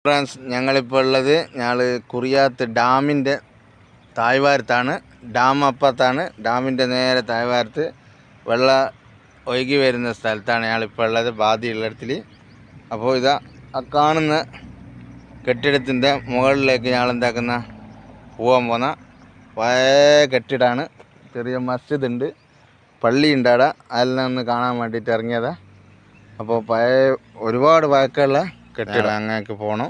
Friends, ഞങ്ങളിപ്പോൾ ഉള്ളത് കുറിയാത്ത് ഡാമിൻ്റെ താഴ്വാരത്താണ്. ഡാം അപ്പുറത്താണ്. ഡാമിൻ്റെ നേരെ താഴ്വാരത്ത് വെള്ളം ഒഴുകി വരുന്ന സ്ഥലത്താണ് ഞങ്ങളിപ്പോൾ ഉള്ളത്, ബാദിയുള്ളിടത്തിൽ. അപ്പോൾ ഇതാ ആ കാണുന്ന കെട്ടിടത്തിൻ്റെ മുകളിലേക്ക് ഞങ്ങൾ പോകാൻ പോന്ന പഴയ കെട്ടിടമാണ്. ചെറിയ മസ്ജിദ് ഉണ്ട്, പള്ളിയുണ്ട് അവിടെ. അതെല്ലാം ഒന്ന് കാണാൻ വേണ്ടിയിട്ട് ഇറങ്ങിയതാണ്. അപ്പോൾ ഒരുപാട് പഴക്കമുള്ള കെട്ടിടം. അങ്ങേക്ക് പോകണം,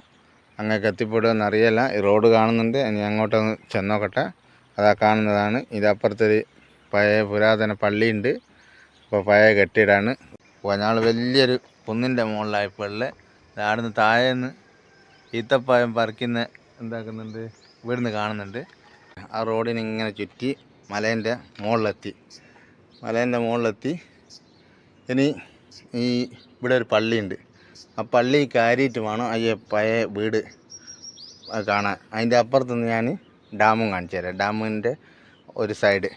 അങ്ങേക്ക് എത്തിപ്പെടുമെന്ന് അറിയില്ല. ഈ റോഡ് കാണുന്നുണ്ട്, ഇനി അങ്ങോട്ടൊന്ന് ചെന്നോക്കട്ടെ. അതാ കാണുന്നതാണ്. ഇതപ്പുറത്തൊരു പഴയ പുരാതന പള്ളിയുണ്ട്. അപ്പോൾ പഴയ കെട്ടിടമാണ്. അപ്പോൾ ഞങ്ങൾ വലിയൊരു കുന്നിൻ്റെ മുകളിലായപ്പോൾ ഉള്ളത്. അവിടുന്ന് താഴേന്ന് ഈത്തപ്പായം പറിക്കുന്ന എന്താക്കുന്നുണ്ട്, ഇവിടുന്ന് കാണുന്നുണ്ട്. ആ റോഡിന് ഇങ്ങനെ ചുറ്റി മലേൻ്റെ മുകളിലെത്തി. ഇനി ഇവിടെ ഒരു പള്ളിയുണ്ട്. ആ പള്ളി കയറിയിട്ട് വേണം പഴയ വീട് കാണാൻ. അതിൻ്റെ അപ്പുറത്തുനിന്ന് ഞാൻ ഡാമും കാണിച്ചു തരാം. ഡാമിൻ്റെ ഒരു സൈഡ്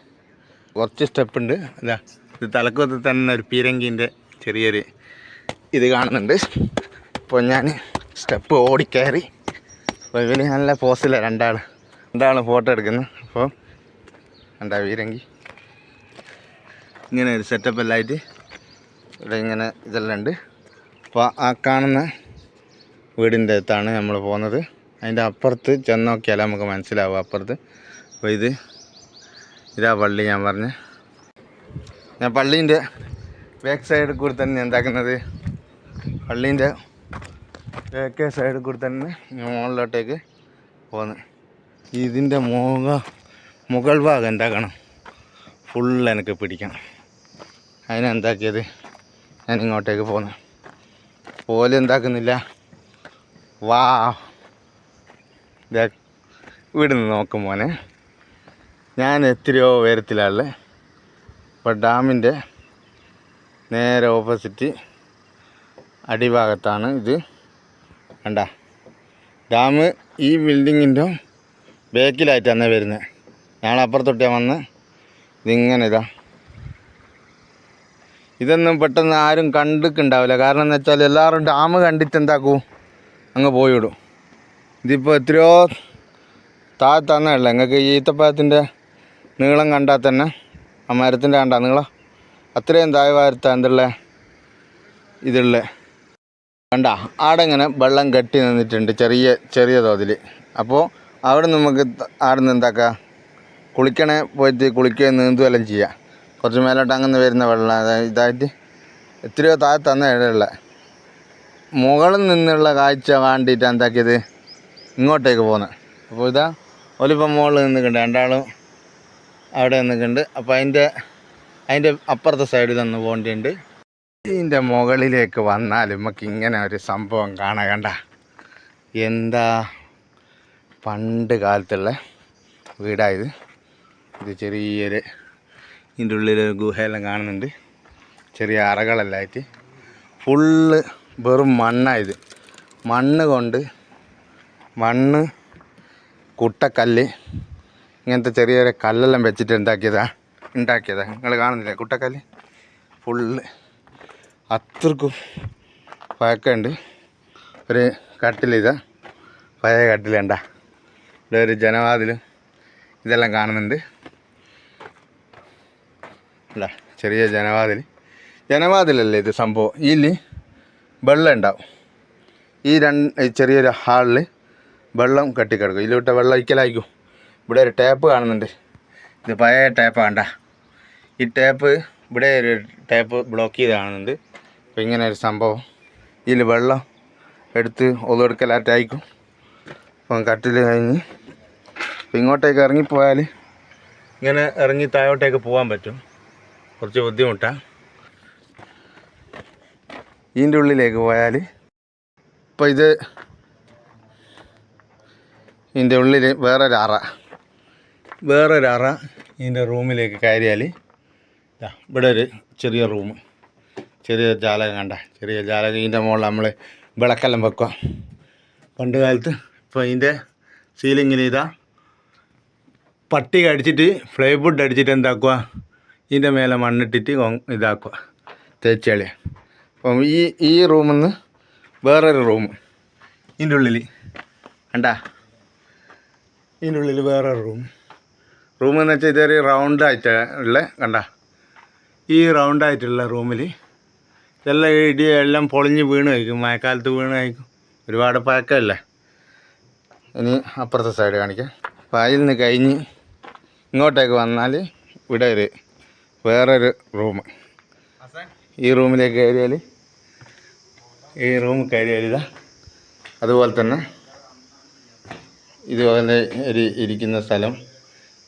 കുറച്ച് സ്റ്റെപ്പുണ്ട്. അല്ല, ഇത് തലക്കത്ത് തന്നെ ഒരു പീരങ്കീൻ്റെ ചെറിയൊരു ഇത് കാണുന്നുണ്ട്. അപ്പോൾ ഞാൻ സ്റ്റെപ്പ് ഓടിക്കയറി. അപ്പോൾ ഇവർ നല്ല പോസില്ല, രണ്ടാളും ഫോട്ടോ എടുക്കുന്നു. അപ്പോൾ പീരങ്കി ഇങ്ങനെ ഒരു സെറ്റപ്പ് എല്ലായിട്ട് ഇവിടെ ഇങ്ങനെ ഇതെല്ലാം ഉണ്ട്. അപ്പോൾ ആ കാണുന്ന വീടിൻ്റെ അടുത്താണ് നമ്മൾ പോകുന്നത്. അതിൻ്റെ അപ്പുറത്ത് ചെന്നോക്കിയാൽ നമുക്ക് മനസ്സിലാവും അപ്പുറത്ത്. അപ്പോൾ ഇതാ പള്ളി. ഞാൻ പള്ളീൻ്റെ ബാക്ക് സൈഡിൽ കൂടി തന്നെ എന്താക്കുന്നത്, പള്ളീൻ്റെ ബാക്ക് സൈഡിൽ കൂടി തന്നെ മുകളിലോട്ടേക്ക് പോകുന്നു. ഇതിൻ്റെ മുകൾ ഭാഗം എന്താക്കണം, ഫുള്ള് എനിക്ക് പിടിക്കണം. അതിനെന്താക്കിയത്, ഞാൻ ഇങ്ങോട്ടേക്ക് പോന്നു. പോലും എന്താക്കുന്നില്ല. ഇവിടുന്ന് നോക്കും മോനെ, ഞാൻ എത്രയോ ഉയരത്തിലാണ്. ഇപ്പോൾ ഡാമിൻ്റെ നേരെ ഓപ്പോസിറ്റ് അടിഭാഗത്താണ് ഇത്. കണ്ട, ഡാം ഈ ബിൽഡിങ്ങിൻ്റെ ബാക്കിലായിട്ടാണ് വരുന്നത്. ഞങ്ങളപ്പുറത്തൊട്ടാ വന്ന് ഇതിങ്ങനെ ഇതൊന്നും പെട്ടെന്ന് ആരും കണ്ടിട്ടുണ്ടാവില്ല. കാരണം എന്ന് വെച്ചാൽ എല്ലാവരും ഡാം കണ്ടിട്ട് എന്താക്കും, അങ്ങ് പോയിവിടും. ഇതിപ്പോൾ എത്രയോ താഴത്താന്നേ ഉള്ളത്. നിങ്ങൾക്ക് ഈത്തപ്പഴത്തിൻ്റെ നീളം കണ്ടാൽ തന്നെ, ആ മരത്തിൻ്റെ കണ്ടാൽ നീളം അത്രയും താഴ്വാരത്താണ് ഇതുള്ള കണ്ട. ആടെ ഇങ്ങനെ വെള്ളം കെട്ടി നിന്നിട്ടുണ്ട് ചെറിയ തോതിൽ. അപ്പോൾ അവിടെ നമുക്ക് നിന്ന് എന്താക്കാം, പോയിട്ട് കുളിക്കുകയും നീന്തുകയെല്ലാം ചെയ്യാം. കുറച്ച് മേലോട്ട് അങ്ങനെ വരുന്ന വെള്ളം ഇതായിട്ട് എത്രയോ താഴത്താണ് ഇടയുള്ള. മുകളിൽ നിന്നുള്ള കാഴ്ച വേണ്ടിയിട്ട് എന്താക്കിയത് ഇങ്ങോട്ടേക്ക് പോകുന്നത്. അപ്പോൾ ഒലിപ്പം മുകളിൽ നിൽക്കുന്നുണ്ട്, രണ്ടാളും അവിടെ നിൽക്കുന്നുണ്ട്. അപ്പോൾ അതിൻ്റെ അപ്പുറത്തെ സൈഡിൽ നിന്ന് പോകേണ്ടിയുണ്ട്. ഇതിൻ്റെ മുകളിലേക്ക് വന്നാൽ നമുക്ക് ഇങ്ങനെ ഒരു സംഭവം കണ്ട. എന്താ പണ്ട് കാലത്തുള്ള വീടായത്. ഇത് ചെറിയൊരു ഇതിൻ്റെ ഉള്ളിലൊരു ഗുഹയെല്ലാം കാണുന്നുണ്ട്. ചെറിയ അറകളെല്ലാം ആയിട്ട് ഫുള്ള് വെറും മണ്ണായത്. മണ്ണ് കുട്ടക്കല്ല് ഇങ്ങനത്തെ ചെറിയ കല്ലെല്ലാം വെച്ചിട്ട് ഉണ്ടാക്കിയതാ. നിങ്ങൾ കാണുന്നില്ലേ കുട്ടക്കല്ല് ഫുള്ള്. അത്രക്കും പഴക്കമുണ്ട്. ഒരു കട്ടിലിതാ, പഴയ കട്ടിലുണ്ട. ഇവിടെ ഒരു ജനവാതിലും ഇതെല്ലാം കാണുന്നുണ്ട്. അല്ല, ചെറിയ ജനവാതിലല്ലേ ഇത് സംഭവം. ഇതിൽ വെള്ളം ഉണ്ടാവും. ഈ ചെറിയൊരു ഹാളിൽ വെള്ളം കെട്ടിക്കിടക്കും. ഇതിലോട്ട് വെള്ളം ഒഴിക്കലായിരിക്കും. ഇവിടെ ഒരു ടാപ്പ് കാണുന്നുണ്ട്. ഇത് പഴയ ടാപ്പാണ്ട. ഈ ടാപ്പ് ഇവിടെ ഒരു ടാപ്പ് ബ്ലോക്ക് ചെയ്ത് കാണുന്നുണ്ട്. അപ്പോൾ ഇങ്ങനെ ഒരു സംഭവം. ഇതിൽ വെള്ളം എടുത്ത് ഒതുവെടുക്കലായിട്ടായിരിക്കും. അപ്പം കട്ടിൽ കഴിഞ്ഞ് ഇങ്ങോട്ടേക്ക് ഇറങ്ങിപ്പോയാൽ ഇങ്ങനെ ഇറങ്ങി താഴോട്ടേക്ക് പോകാൻ പറ്റും. കുറച്ച് ബുദ്ധിമുട്ടാണ്. ഇതിൻ്റെ ഉള്ളിലേക്ക് പോയാൽ ഇപ്പോൾ ഇതിൻ്റെ ഉള്ളിൽ വേറൊരറ ഇതിൻ്റെ റൂമിലേക്ക് കയറിയാൽ ഇവിടെ ഒരു ചെറിയ റൂം, ചെറിയ ജാലകം കണ്ട. ചെറിയ ജാലകം. ഇതിൻ്റെ മുകളിൽ നമ്മൾ വിളക്കെല്ലാം വെക്കുക പണ്ട് കാലത്ത്. ഇപ്പോൾ ഇതിൻ്റെ സീലിങ്ങിൽ പട്ടി കടിച്ചിട്ട് ഫ്ലൈവുഡ് അടിച്ചിട്ട് എന്താക്കുക, ഇതിൻ്റെ മേലെ മണ്ണിട്ടിട്ട് തേച്ചളി. അപ്പം ഈ റൂമിൽ നിന്ന് വേറൊരു റൂം, ഇതിൻ്റെ ഉള്ളിൽ കണ്ടാ, ഇതിൻ്റെ ഉള്ളിൽ വേറെ റൂം എന്ന് വെച്ചാൽ ഇതൊരു റൗണ്ടായിട്ടുള്ള കണ്ട, ഈ റൗണ്ടായിട്ടുള്ള റൂമിൽ എല്ലാം ഇടി എല്ലാം പൊളിഞ്ഞ് വീണ് കഴിക്കും, മഴക്കാലത്ത് വീണ് കഴിക്കും, ഒരുപാട് പഴക്കമല്ലേ. ഇനി അപ്പുറത്തെ സൈഡ് കാണിക്കാം. അപ്പോൾ അതിൽ നിന്ന് കഴിഞ്ഞ് ഇങ്ങോട്ടേക്ക് വന്നാൽ ഇവിടെ വേറൊരു റൂം. ഈ റൂമിലേക്ക് കയറിയാൽ ഇതാ അതുപോലെ തന്നെ ഇതുപോലെ ഇരിക്കുന്ന സ്ഥലം.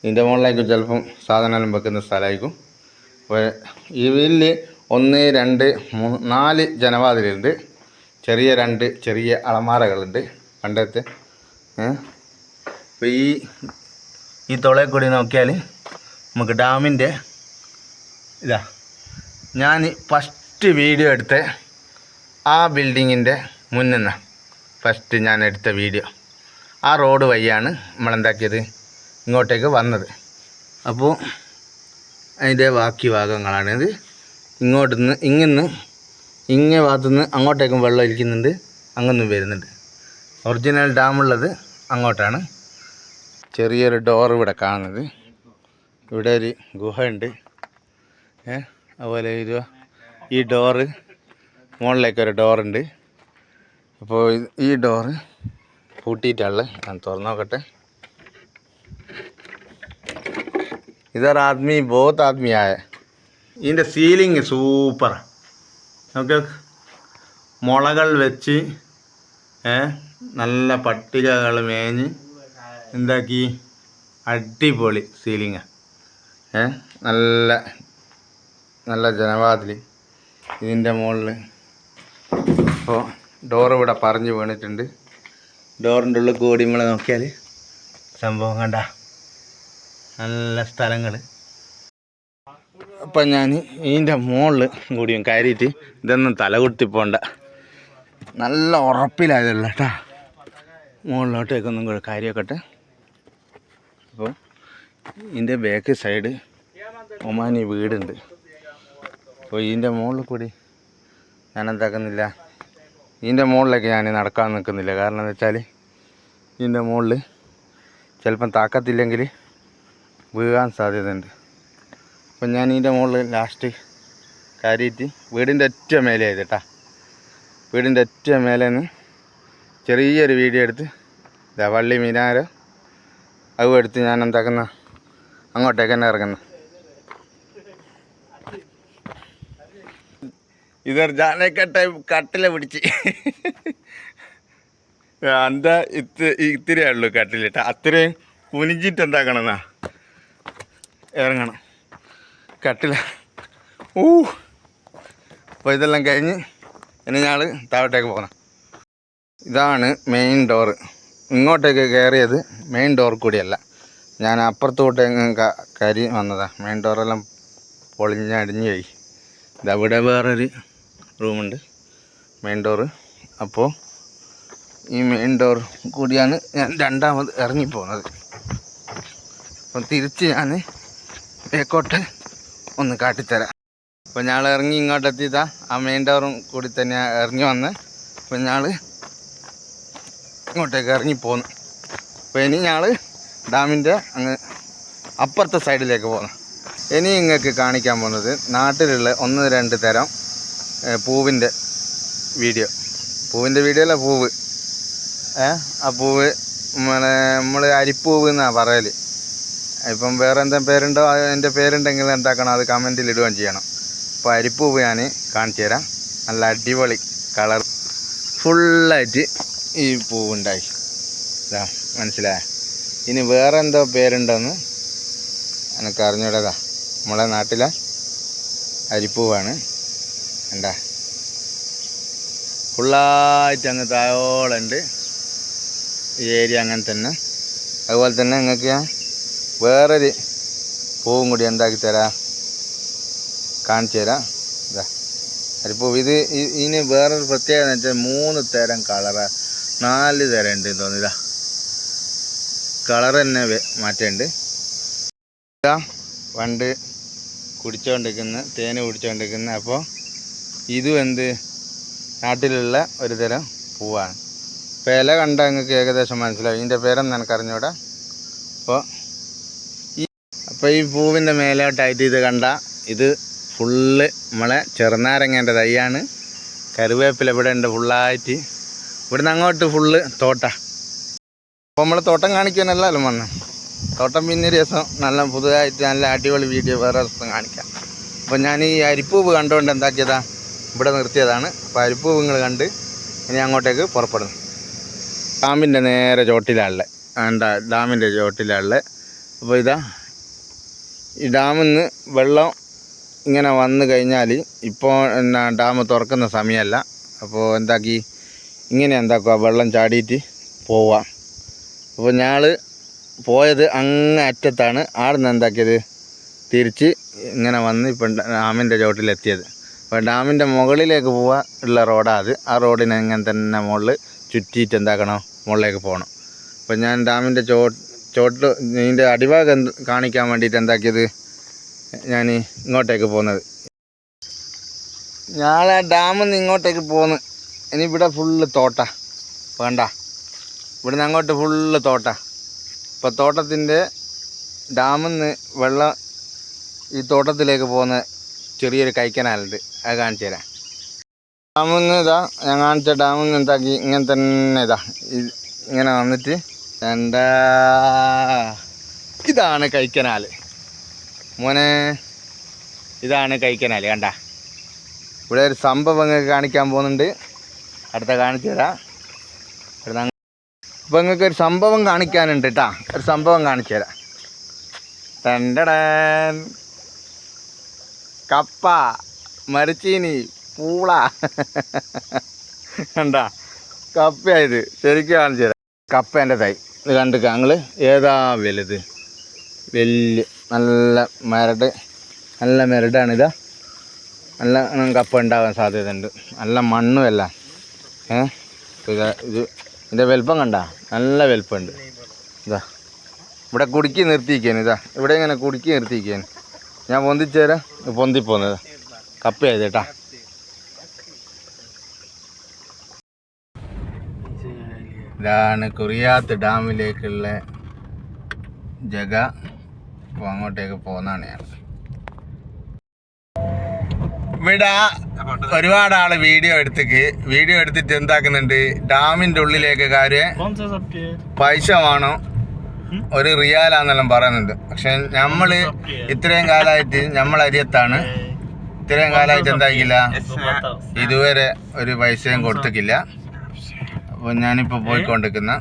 ഇതിൻ്റെ മുകളിലായിരിക്കും ചിലപ്പം സാധനം വെക്കുന്ന സ്ഥലമായിരിക്കും. അപ്പോൾ ഈ വീട്ടിൽ 1, 2, 3, 4 ജനവാതിലുണ്ട്. ചെറിയ 2 ചെറിയ അളമാരകളുണ്ട് പണ്ടത്തെ. അപ്പോൾ ഈ തുളയിൽ കൂടി നോക്കിയാൽ നമുക്ക് ഡാമിൻ്റെ ഇതാ, ഞാൻ ഫസ്റ്റ് വീഡിയോ എടുത്ത ആ ബിൽഡിങ്ങിൻ്റെ മുന്നിൽ നിന്ന് ഫസ്റ്റ് ഞാൻ എടുത്ത വീഡിയോ ആ റോഡ് വഴിയാണ് നമ്മളെന്താക്കിയത് ഇങ്ങോട്ടേക്ക് വന്നത്. അപ്പോൾ അതിൻ്റെ ബാക്കി ഭാഗങ്ങളാണിത്. ഇങ്ങോട്ടുനിന്ന് ഇങ്ങേ ഭാഗത്തുനിന്ന് അങ്ങോട്ടേക്കും വെള്ളം ഇരിക്കുന്നുണ്ട്, അങ്ങൊന്നും വരുന്നുണ്ട്. ഒറിജിനൽ ഡാമുള്ളത് അങ്ങോട്ടാണ്. ചെറിയൊരു ഡോർ ഇവിടെ കാണുന്നത്. ഇവിടെ ഒരു ഗുഹയുണ്ട്. അതുപോലെ ഈ ഡോറ് മുകളിലേക്കൊരു ഡോറുണ്ട്. അപ്പോൾ ഈ ഡോറ് പൂട്ടിയിട്ടുള്ളത്. ഞാൻ തുറന്നു നോക്കട്ടെ. ഇതൊരു ആദ്മി ബഹുത്ത് ആദ്മിയായ. ഇതിൻ്റെ സീലിങ് സൂപ്പറാണ്. നമുക്ക് മുളകൾ വെച്ച് നല്ല പട്ടികകൾ മേഞ്ഞ് എന്താക്കി അടിപൊളി സീലിങ്ങാണ്. നല്ല ജനവാതിൽ ഇതിൻ്റെ മുകളിൽ. അപ്പോൾ ഡോറ് ഇവിടെ പറഞ്ഞു വീണിട്ടുണ്ട്. ഡോറിൻ്റെ ഉള്ളിൽ കൂടി നമ്മൾ നോക്കിയാൽ സംഭവം കണ്ട നല്ല സ്ഥലങ്ങൾ. അപ്പം ഞാൻ ഇതിൻ്റെ മുകളിൽ കൂടിയും കയറിയിട്ട് ഇതൊന്നും തലകുത്തി പോകണ്ട, നല്ല ഉറപ്പിലായതല്ല കേട്ടാ. മുകളിലോട്ടേക്കൊന്നും കൂടെ കാര്യമൊക്കെ. അപ്പോൾ ഇതിൻ്റെ ബാക്ക് സൈഡ് ഒമാനി വീടുണ്ട്. അപ്പോൾ ഇതിൻ്റെ മുകളിൽ കൂടി ഞാൻ എന്താക്കുന്നില്ല, ഇതിൻ്റെ മുകളിലേക്ക് ഞാൻ നടക്കാൻ നിൽക്കുന്നില്ല. കാരണം എന്ന് വെച്ചാൽ ഇതിൻ്റെ മുകളിൽ ചിലപ്പം താക്കത്തില്ലെങ്കിൽ വീഴാൻ സാധ്യതയുണ്ട്. അപ്പം ഞാൻ ഇതിൻ്റെ മുകളിൽ ലാസ്റ്റ് കയറിയിട്ട് വീടിൻ്റെ ഒറ്റ മേലെ ആയത് കേട്ടാ. വീടിൻ്റെ ഒറ്റ മേലെ നിന്ന് ചെറിയൊരു വീഡിയോ എടുത്ത് വള്ളി മിനാരോ അതും എടുത്ത് ഞാൻ എന്താക്കുന്ന അങ്ങോട്ടേക്ക് തന്നെ ഇറങ്ങുന്നു. ഇതൊരു ജാനക്കട്ട കട്ടില പിടിച്ച് എന്താ ഇത്തിരി ഉള്ളൂ കട്ടിലിട്ട്, അത്രയും കുനിഞ്ഞിട്ട് എന്താക്കണമെന്നാ ഇറങ്ങണം കട്ടില. അപ്പോൾ ഇതെല്ലാം കഴിഞ്ഞ് ഇനി ഞങ്ങൾ താഴോട്ടേക്ക് പോകണം. ഇതാണ് മെയിൻ ഡോറ്. ഇങ്ങോട്ടേക്ക് കയറിയത് മെയിൻ ഡോർ കൂടിയല്ല, ഞാൻ അപ്പുറത്തോട്ടേക്ക് കയറി വന്നതാണ്. മെയിൻ ഡോറെല്ലാം പൊളിഞ്ഞടിഞ്ഞ് പോയി. ഇതവിടെ വേറൊരു റൂമുണ്ട്, മെയിൻ ഡോറ്. അപ്പോൾ ഈ മെയിൻ ഡോർ കൂടിയാണ് ഞാൻ രണ്ടാമത് ഇറങ്ങിപ്പോകുന്നത്. അപ്പം തിരിച്ച് ഞാൻ ബേക്കോട്ട് ഒന്ന് കാട്ടിത്തരാം. അപ്പോൾ ഞങ്ങൾ ഇറങ്ങി ഇങ്ങോട്ടെത്തിയതാ ആ മെയിൻ ഡോറും കൂടി തന്നെ ഇറങ്ങി വന്ന്. അപ്പം ഞങ്ങൾ ഇങ്ങോട്ടേക്ക് ഇറങ്ങിപ്പോന്നു. അപ്പോൾ ഇനി ഞങ്ങൾ ഡാമിൻ്റെ അങ്ങ് അപ്പുറത്തെ സൈഡിലേക്ക് പോകുന്നു. ഇനി നിങ്ങൾക്ക് കാണിക്കാൻ പോകുന്നത് നാട്ടിലുള്ള 1-2 തരം പൂവിൻ്റെ വീഡിയോ. പൂവിൻ്റെ വീഡിയോ അല്ല, പൂവ്. ആ പൂവ് നമ്മൾ അരിപ്പൂവ് എന്നാണ് പറയൽ. ഇപ്പം വേറെ എന്തെങ്കിലും പേരുണ്ടോ, അതിൻ്റെ പേരുണ്ടെങ്കിൽ എന്താക്കണം, അത് കമൻറ്റിൽ ഇടുകയും ചെയ്യണം. അപ്പോൾ അരിപ്പൂവ് ഞാൻ കാണിച്ചു തരാം. നല്ല അടിപൊളി കളർ ഫുള്ളായിട്ട് ഈ പൂവുണ്ടായി. ഇതാ മനസ്സിലായ. ഇനി വേറെ എന്തോ പേരുണ്ടോയെന്ന് എനിക്ക് അറിഞ്ഞൂടേതാ. നമ്മളെ നാട്ടിലെ അരിപ്പൂവാണ്. എന്താ ഫുള്ളായിട്ട് അങ്ങ് താഴോളുണ്ട് ഈ ഏരിയ. അങ്ങനെ തന്നെ അതുപോലെ തന്നെ നിങ്ങൾക്ക് ഞാൻ വേറൊരു പൂവും കൂടി എന്താക്കി തരാം, കാണിച്ചു തരാം. ഇതാ അരിപ്പൂവ്. ഇതിന് വേറൊരു പ്രത്യേകത എന്ന് വെച്ചാൽ 3 തരം കളറ് 4 തരം ഉണ്ട് തോന്നില്ല. കളർ തന്നെ മാറ്റമുണ്ട്. ഇതാ പണ്ട് കുടിച്ചുകൊണ്ടിരിക്കുന്ന തേന് കുടിച്ചുകൊണ്ടിരിക്കുന്ന. അപ്പോൾ ഇതും നാട്ടിലുള്ള ഒരു തരം പൂവാണ്. അപ്പോൾ ഇല കണ്ട നിങ്ങൾക്ക് ഏകദേശം മനസ്സിലാവും. ഇതിൻ്റെ പേരെന്ന് എനിക്കറിഞ്ഞൂടെ. അപ്പോൾ ഈ പൂവിൻ്റെ മേലോട്ടായിട്ട് ഇത് കണ്ട ഇത് ഫുള്ള് നമ്മളെ ചെറുനാരങ്ങേൻ്റെ തൈയാണ്. കറിവേപ്പില ഇവിടെ ഉണ്ട് ഫുള്ളായിട്ട്. ഇവിടുന്ന് അങ്ങോട്ട് ഫുള്ള് തോട്ട. അപ്പോൾ നമ്മൾ തോട്ടം കാണിക്കാനല്ലല്ലോ വന്ന്. തോട്ടം പിന്നെ രസം നല്ല പുതുതായിട്ട് നല്ല അടിപൊളി വീഡിയോ വേറെ ദിവസം കാണിക്കാം. അപ്പോൾ ഞാൻ ഈ അരിപ്പൂവ് കണ്ടുകൊണ്ട് എന്താക്കിയതാ ഇവിടെ നിർത്തിയതാണ്. അപ്പോൾ അരിപ്പൂവ് നിങ്ങൾ കണ്ട് ഇനി അങ്ങോട്ടേക്ക് പുറപ്പെടുന്നു. ഡാമിൻ്റെ നേരെ ചോട്ടിലാണുള്ളത്. ഡാമിൻ്റെ ചോട്ടിലാണുള്ളത്. അപ്പോൾ ഇതാ ഈ ഡാമിൽ നിന്ന് വെള്ളം ഇങ്ങനെ വന്നു കഴിഞ്ഞാൽ ഇപ്പോൾ ഡാം തുറക്കുന്ന സമയമല്ല. അപ്പോൾ എന്താക്കി ഇങ്ങനെ എന്താക്കുക വെള്ളം ചാടിയിട്ട് പോവുക. അപ്പോൾ ഞങ്ങൾ പോയത് അങ്ങ് അറ്റത്താണ്. അവിടെ നിന്ന് എന്താക്കിയത് തിരിച്ച് ഇങ്ങനെ വന്ന് ഇപ്പം ഡാമിൻ്റെ ചോട്ടിലെത്തിയത്. അപ്പോൾ ഡാമിൻ്റെ മുകളിലേക്ക് പോകാൻ ഉള്ള റോഡാണ് അത്. ആ റോഡിന് ഇങ്ങനെ തന്നെ മുകളിൽ ചുറ്റിയിട്ട് എന്താക്കണം മുകളിലേക്ക് പോകണം. അപ്പോൾ ഞാൻ ഡാമിൻ്റെ ചോട്ട് ഇതിൻ്റെ അടിഭാഗം കാണിക്കാൻ വേണ്ടിയിട്ട് എന്താക്കിയത് ഞാൻ ഇങ്ങോട്ടേക്ക് പോകുന്നത്. ഞാൻ ആ ഡാമിൽ നിന്ന് ഇങ്ങോട്ടേക്ക് പോന്ന്. ഇനി ഇവിടെ ഫുള്ള് തോട്ട വേണ്ട. ഇവിടുന്ന് അങ്ങോട്ട് ഫുള്ള് തോട്ട. ഇപ്പോൾ തോട്ടത്തിൻ്റെ ഡാമിൽ നിന്ന് വെള്ളം ഈ തോട്ടത്തിലേക്ക് പോകുന്ന ചെറിയൊരു കൈക്കനാലുണ്ട്. അത് കാണിച്ചു തരാം. ഡാമിൽ നിന്ന് ഇതാ ഞാൻ കാണിച്ച ഡാമിൽ നിന്ന് എന്താക്കി ഇങ്ങനെ തന്നെ ഇതാ ഇങ്ങനെ വന്നിട്ട് ഇതാണ് കൈക്കനാൽ. മോനെ ഇതാണ് കൈക്കനാൽ. കണ്ട ഇവിടെ ഒരു സംഭവം നിങ്ങൾക്ക് കാണിക്കാൻ പോകുന്നുണ്ട്. അടുത്ത കാണിച്ചു തരാം. അപ്പോൾ നിങ്ങൾക്ക് ഒരു സംഭവം കാണിക്കാനുണ്ട് കേട്ടോ. ഒരു സംഭവം കാണിച്ചു തരാം. ടണ്ടടൻ കപ്പ, മരച്ചീനി, പൂള കണ്ട കപ്പയായത് ശരിക്കും കാണിച്ചു തരാം. കപ്പേൻ്റെ തൈ ഇത് കണ്ടിട്ട് ഞങ്ങൾ ഏതാ വലുത് വലിയ നല്ല മെരടാണിതാ. നല്ല കപ്പ ഉണ്ടാകാൻ സാധ്യതയുണ്ട്. നല്ല മണ്ണുമല്ല. ഇത് ഇതിൻ്റെ വലുപ്പം കണ്ട നല്ല വലുപ്പമുണ്ട്. ഇതാ ഇവിടെ കുടുക്കി നിർത്തിയിരിക്കാൻ. ഇതാ ഇവിടെ ഇങ്ങനെ കുടുക്കി നിർത്തിയിരിക്കാൻ. ഞാൻ പൊന്തിച്ചേരാ പൊന്തിപ്പോന്നത് കപ്പയായത് കേട്ടാ. ഇതാണ് കുറിയാത്ത് ഡാമിലേക്കുള്ള ജഗ. അപ്പോൾ അങ്ങോട്ടേക്ക് പോകുന്നതാണ് ഞാൻ. ഇവിടെ ഒരുപാട് ആള് വീഡിയോ എടുത്തിട്ട് എന്താക്കുന്നുണ്ട് ഡാമിൻ്റെ ഉള്ളിലേക്ക് കാര്യം പൈസ വേണം, ഒരു റിയാലാന്നെല്ലാം പറയുന്നുണ്ട്. പക്ഷെ നമ്മള് ഇത്രയും കാലമായിട്ട് നമ്മളരിയത്താണ്. ഇത്രയും കാലമായിട്ട് എന്താക്കില്ല, ഇതുവരെ ഒരു പൈസയും കൊടുത്തിട്ടില്ല. അപ്പോൾ ഞാനിപ്പോൾ പോയിക്കൊണ്ടിരിക്കുന്ന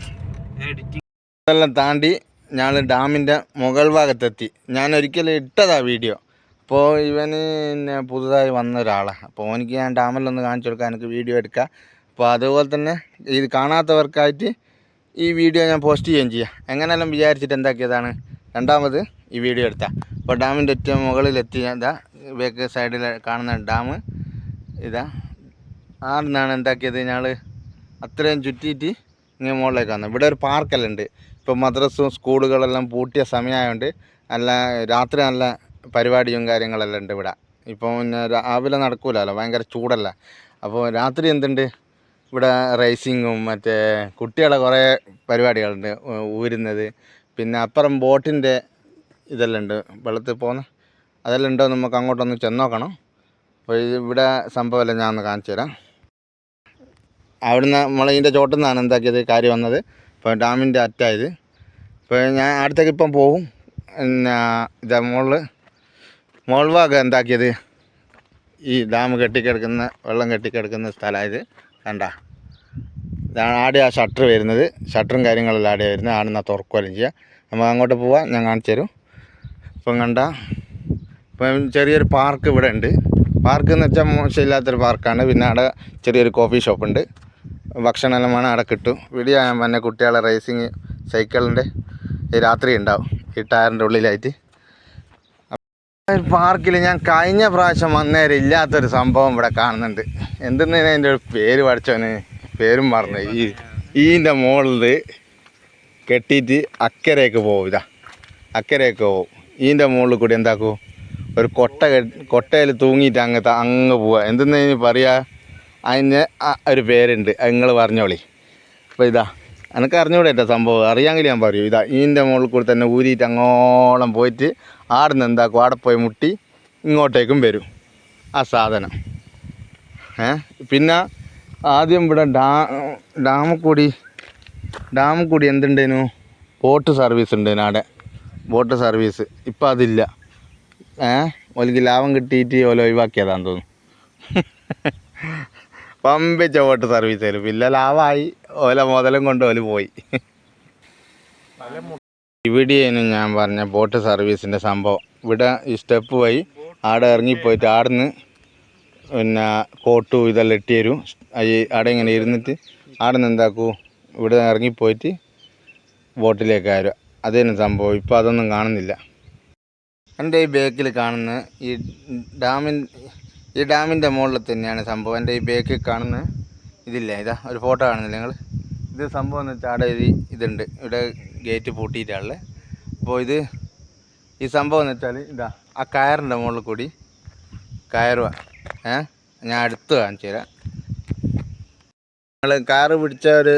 ഇതെല്ലാം താണ്ടി ഞാൻ ഡാമിൻ്റെ മുകൾ ഭാഗത്തെത്തി. ഞാൻ ഒരിക്കലും ഇട്ടതാ വീഡിയോ. അപ്പോൾ ഇവന് പിന്നെ പുതുതായി വന്ന ഒരാളാണ്. അപ്പോൾ എനിക്ക് ഞാൻ ഡാമിലൊന്ന് കാണിച്ചു കൊടുക്കാൻ എനിക്ക് വീഡിയോ എടുക്കാം. അപ്പോൾ അതുപോലെ തന്നെ ഇത് കാണാത്തവർക്കായിട്ട് ഈ വീഡിയോ ഞാൻ പോസ്റ്റ് ചെയ്യുകയും ചെയ്യാം. എങ്ങനെയെല്ലാം വിചാരിച്ചിട്ട് എന്താക്കിയതാണ് രണ്ടാമത് ഈ വീഡിയോ എടുത്താൽ. അപ്പോൾ ഡാമിൻ്റെ ഏറ്റവും മുകളിലെത്തി. ഇതാ ബാക്ക് സൈഡിൽ കാണുന്ന ഡാം ഇതാ. അവിടെ നിന്നാണ് എന്താക്കിയത് ഞങ്ങൾ അത്രയും ചുറ്റിയിട്ട് ഇങ്ങനെ മുകളിലേക്ക് വന്നത്. ഇവിടെ ഒരു പാർക്കെല്ലാം ഉണ്ട്. ഇപ്പോൾ മദ്രസും സ്കൂളുകളെല്ലാം പൂട്ടിയ സമയമായതുകൊണ്ട് നല്ല രാത്രി നല്ല പരിപാടിയും കാര്യങ്ങളെല്ലാം ഉണ്ട് ഇവിടെ. ഇപ്പോൾ പിന്നെ രാവിലെ നടക്കൂലല്ലോ, ഭയങ്കര ചൂടല്ല. അപ്പോൾ രാത്രി എന്തുണ്ട് ഇവിടെ റേസിങ്ങും മറ്റേ കുട്ടികളെ കുറേ പരിപാടികളുണ്ട്, ഊരുന്നത്. പിന്നെ അപ്പുറം ബോട്ടിൻ്റെ ഇതെല്ലാം ഉണ്ട്, വെള്ളത്തിൽ പോകുന്ന അതെല്ലാം ഉണ്ടോ നമുക്ക് അങ്ങോട്ടൊന്ന് ചെന്നോക്കണം. അപ്പോൾ ഇവിടെ സംഭവമെല്ലാം ഞാൻ ഒന്ന് കാണിച്ചു തരാം. അവിടുന്ന് നമ്മളതിൻ്റെ ചോട്ടിൽ നിന്നാണ് എന്താക്കിയത് കാര്യം വന്നത്. ഇപ്പോൾ ഡാമിൻ്റെ അറ്റായത്. ഇപ്പോൾ ഞാൻ അടുത്തേക്ക് ഇപ്പം പോവും. പിന്നെ ഇതാ മോൾ ഭാഗം എന്താക്കിയത് ഈ ഡാം കെട്ടിക്കിടക്കുന്ന വെള്ളം കെട്ടിക്കിടക്കുന്ന സ്ഥലമായത് കണ്ട. ഇതാണ് ആടെ ആ ഷട്ടർ വരുന്നത്. ഷട്ടറും കാര്യങ്ങളെല്ലാം ആടെ വരുന്നത്. ആടെ നിന്നാൽ തുറക്കുകയും ചെയ്യുക. നമുക്ക് അങ്ങോട്ട് പോവാം, ഞാൻ കാണിച്ചു തരും. ഇപ്പം കണ്ട ഇപ്പം ചെറിയൊരു പാർക്ക് ഇവിടെ ഉണ്ട്. പാർക്ക് എന്ന് വെച്ചാൽ മോശമില്ലാത്തൊരു പാർക്കാണ്. പിന്നെ അവിടെ ചെറിയൊരു കോഫി ഷോപ്പുണ്ട്. ഭക്ഷണമെല്ലാം വേണം അവിടെ കിട്ടും. വീഡിയോ ഞാൻ പിന്നെ കുട്ടികളെ റേസിങ് സൈക്കിളിൻ്റെ രാത്രി ഉണ്ടാവും ഈ ടയറിൻ്റെ ഉള്ളിലായിട്ട്. പാർക്കിൽ ഞാൻ കഴിഞ്ഞ പ്രാവശ്യം വന്നേരം ഇല്ലാത്തൊരു സംഭവം ഇവിടെ കാണുന്നുണ്ട്. എന്തെന്നതിന് അതിൻ്റെ ഒരു പേര് പഠിച്ചവന് പേരും മറന്നു. ഈൻ്റെ മുകളിൽ കെട്ടിയിട്ട് അക്കരയ്ക്ക് പോകും. ഇതാ അക്കരയ്ക്ക് പോകും. ഈൻ്റെ മുകളിൽ കൂടി എന്താക്കും ഒരു കൊട്ടയിൽ തൂങ്ങിയിട്ട് അങ്ങ് പോവുക. എന്തെന്നതിന് പറയുക അതിന് ഒരു പേരുണ്ട്, അത് നിങ്ങൾ പറഞ്ഞോളി. അപ്പോൾ ഇതാ എനിക്ക് അറിഞ്ഞുകൂടെ സംഭവം, അറിയാമെങ്കിൽ ഞാൻ പറയൂ. ഇതാ ഇതിൻ്റെ മുകളിൽ കൂടി തന്നെ ഊരിയിട്ട് അങ്ങോളം പോയിട്ട് ആടുന്ന് എന്താക്കും, ആടെ പോയി മുട്ടി ഇങ്ങോട്ടേക്കും വരും ആ സാധനം. പിന്നെ ആദ്യം ഇവിടെ ഡാമിൽ കൂടി എന്തുണ്ടേനു, ബോട്ട് സർവീസ് ഉണ്ടേനു ആടെ, ബോട്ട് സർവീസ്. ഇപ്പം അതില്ല. ഓലിക്ക് ലാഭം കിട്ടിയിട്ട് ഓല ഒഴിവാക്കിയതാന്ന് തോന്നുന്നു. പമ്പിച്ച ബോട്ട് സർവീസ് ആയിരുന്നു. പിന്നെ ലാഭമായി, ഓല മുതലും കൊണ്ട് ഓല് പോയി. ഇവിടെയാണ് ഞാൻ പറഞ്ഞ ബോട്ട് സർവീസിൻ്റെ സംഭവം. ഇവിടെ ഈ സ്റ്റെപ്പ് വഴി ആടെ ഇറങ്ങിപ്പോയിട്ട് ആടുന്ന് പിന്നെ കോട്ടു ഇതെല്ലാം ഇട്ട് തരും. ആടെ ഇങ്ങനെ ഇരുന്നിട്ട് ആടുന്ന് എന്താക്കൂ, ഇവിടെ ഇറങ്ങിപ്പോയിട്ട് ബോട്ടിലേക്ക് ആരും. അതേനും സംഭവം. ഇപ്പോൾ അതൊന്നും കാണുന്നില്ല. എൻ്റെ ഈ ബേക്കിൽ കാണുന്ന ഈ ഡാമിൻ്റെ മുകളിൽ തന്നെയാണ് സംഭവം. എൻ്റെ ഈ ബേക്കിൽ കാണുന്ന ഇതില്ലേ, ഇതാ ഒരു ഫോട്ടോ കാണുന്നില്ല നിങ്ങൾ? ഇത് സംഭവം എന്ന് വെച്ചാൽ അവിടെ ഇതുണ്ട്, ഇവിടെ ഗേറ്റ് പൂട്ടിയിട്ടാണുള്ളത്. അപ്പോൾ ഈ സംഭവം എന്ന് വെച്ചാൽ ഇതാ ആ കയറിൻ്റെ മുകളിൽ കൂടി കയറുക. ഞാൻ അടുത്ത് കാണിച്ചു തരാം. നിങ്ങൾ കയറ് പിടിച്ചവർ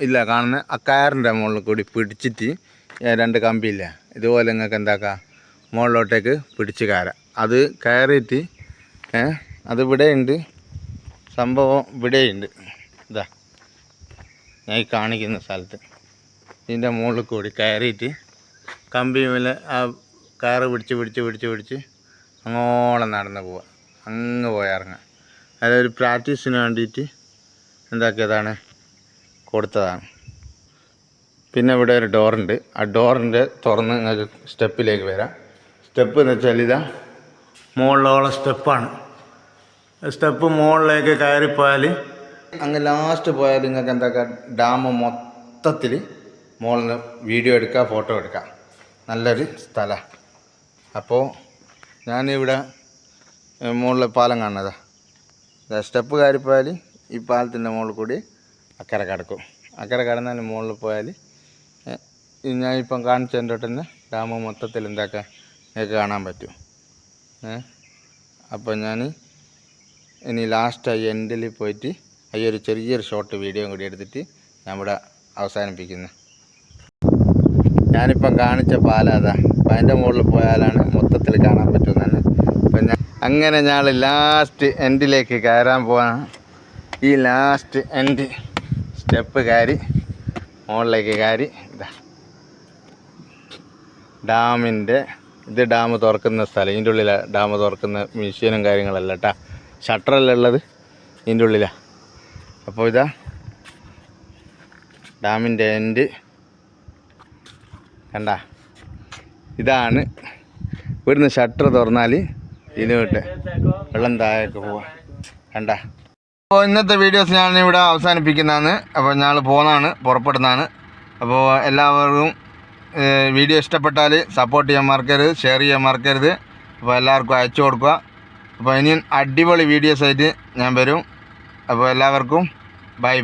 ഇല്ല കാണുന്ന ആ കയറിൻ്റെ മുകളിൽ കൂടി പിടിച്ചിട്ട് 2 കമ്പിയില്ല, ഇതുപോലെ നിങ്ങൾക്ക് എന്താക്കാം, മുകളിലോട്ടേക്ക് പിടിച്ച് കയറാം. അത് കയറിയിട്ട് അത് ഇവിടെയുണ്ട് സംഭവം, ഇവിടെയുണ്ട്. ഇതാ ഞാൻ ഈ കാണിക്കുന്ന സ്ഥലത്ത് ഇതിൻ്റെ മുകളിൽ കൂടി കയറിയിട്ട് കമ്പി മേലെ ആ കയറ് പിടിച്ച് അങ്ങോളം നടന്ന് പോവുക, അങ്ങ് പോയിറങ്ങാം. അതൊരു പ്രാക്ടീസിന് വേണ്ടിയിട്ട് എന്താക്കിയതാണ്, കൊടുത്തതാണ്. പിന്നെ ഇവിടെ ഒരു ഡോറുണ്ട്. ആ ഡോറിൻ്റെ തുറന്ന് നിങ്ങൾക്ക് സ്റ്റെപ്പിലേക്ക് വരാം. സ്റ്റെപ്പ് എന്ന് വെച്ചാൽ ഇതാ മുകളിലോളം സ്റ്റെപ്പാണ്. സ്റ്റെപ്പ് മുകളിലേക്ക് കയറിപ്പോയാൽ അങ്ങ് ലാസ്റ്റ് പോയാൽ നിങ്ങൾക്ക് എന്താക്കാം, ഡാം മൊത്തത്തിൽ മുകളിൽ നിന്ന് വീഡിയോ എടുക്കുക, ഫോട്ടോ എടുക്കാം. നല്ലൊരു സ്ഥലമാണ്. അപ്പോൾ ഞാനിവിടെ മുകളിൽ പാലം കാണുന്നതാ. സ്റ്റെപ്പ് കയറിപ്പോയാൽ ഈ പാലത്തിൻ്റെ മുകളിൽ കൂടി അക്കരെ കിടക്കും. അക്കരെ കടന്നാൽ മുകളിൽ പോയാൽ ഞാനിപ്പം കാണിച്ചതിൻ്റെ തന്നെ ഡാം മൊത്തത്തിൽ എന്താക്കാം നിങ്ങൾക്ക് കാണാൻ പറ്റും. അപ്പോൾ ഞാൻ ഇനി ലാസ്റ്റ് എൻഡിൽ പോയിട്ട് ഈ ഒരു ചെറിയൊരു ഷോർട്ട് വീഡിയോ കൂടി എടുത്തിട്ട് ഞാൻ ഇവിടെ അവസാനിപ്പിക്കുന്നു. ഞാനിപ്പം കാണിച്ച പാലം അതാ, അപ്പം അതിൻ്റെ മുകളിൽ പോയാലാണ് മൊത്തത്തിൽ കാണാൻ പറ്റുന്നതാണ്. അപ്പം അങ്ങനെ ഞങ്ങൾ ലാസ്റ്റ് എൻഡിലേക്ക് കയറാൻ പോവാണ്. ഈ ലാസ്റ്റ് എൻഡ് സ്റ്റെപ്പ് കയറി മുകളിലേക്ക് കയറി ഇതാ ഡാമിൻ്റെ ഇത് ഡാം തുറക്കുന്ന സ്ഥലം. ഇതിൻ്റെ ഉള്ളിലാണ് ഡാം തുറക്കുന്ന മെഷീനും കാര്യങ്ങളല്ല കേട്ടോ, ഷട്ടറല്ല ഉള്ളത്, ഇതിൻ്റെ ഉള്ളിലാണ്. അപ്പോൾ ഇതാ ഡാമിൻ്റെ എൻഡ് കണ്ട, ഇതാണ്. ഇവിടുന്ന് ഷട്ടർ തുറന്നാൽ ഇതിലോട്ട് വെള്ളം താഴേക്ക് പോവാം. കണ്ട. അപ്പോൾ ഇന്നത്തെ വീഡിയോസ് ഞാൻ ഇവിടെ അവസാനിപ്പിക്കുന്നതാണ്. അപ്പോൾ ഞങ്ങൾ പുറപ്പെടുന്നതാണ്. അപ്പോൾ എല്ലാവർക്കും വീഡിയോ ഇഷ്ടപ്പെട്ടാൽ സപ്പോർട്ട് ചെയ്യാൻ മറക്കരുത്, ഷെയർ ചെയ്യാൻ മറക്കരുത്. അപ്പോൾ എല്ലാവർക്കും അയച്ചു കൊടുക്കുക. അപ്പോൾ ഇനിയും അടിപൊളി വീഡിയോസായിട്ട് ഞാൻ വരും. അപ്പോൾ എല്ലാവർക്കും ബൈ.